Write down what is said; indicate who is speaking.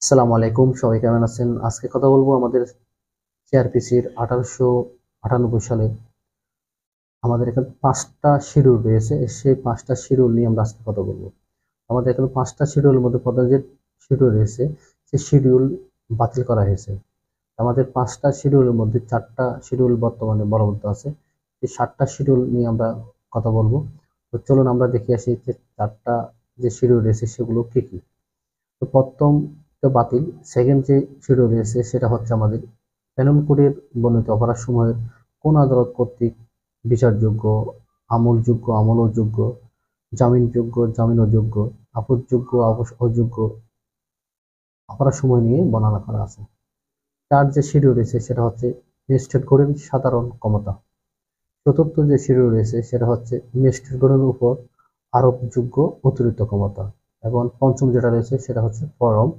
Speaker 1: আসসালামু আলাইকুম, সবাই কেমন আছেন? আজকে কথা বলবো আমাদের সিআরপিসির 1898 সালে আমাদের এখানে 5টা শিডিউল রয়েছে। সেই 5টা শিডিউল নিয়ে আমরা আজকে কথা বলবো। আমাদের এখানে 5টা শিডিউলের মধ্যে প্রধান যে শিডিউল রয়েছে সেই শিডিউল বাতিল করা হয়েছে। আমাদের 5টা শিডিউলের মধ্যে 4টা শিডিউল বর্তমানে বলবৎ আছে। এই 7টা শিডিউল নিয়ে আমরা কথা বলবো। তো চলুন আমরা দেখে আসি যে 4টা যে শিডিউল রয়েছে সেগুলো কি কি। তো প্রথম তো বাতিল, সেকেন্ড যে শিডিউল রয়েছে সেটা হচ্ছে আমাদের পেনাল কোডের বর্ণিত অপরাধসমূহের কোন আদালত কর্তৃক বিচারযোগ্য, আমলযোগ্য, আমল অযোগ্য, জামিনযোগ্য, জামিন অযোগ্য, আপসযোগ্য, অযোগ্য অপরাধসমূহ নিয়ে বর্ণনা করা আছে। চার যে শিডিউল রয়েছে সেটা হচ্ছে ম্যাজিস্ট্রেট কোডের সাধারণ ক্ষমতা। চতুর্থ যে শিডিউল রয়েছে সেটা হচ্ছে ম্যাজিস্ট্রেট কোডের উপর আরোপযোগ্য অতিরিক্ত ক্ষমতা। এবং পঞ্চম যেটা রয়েছে সেটা হচ্ছে ফরম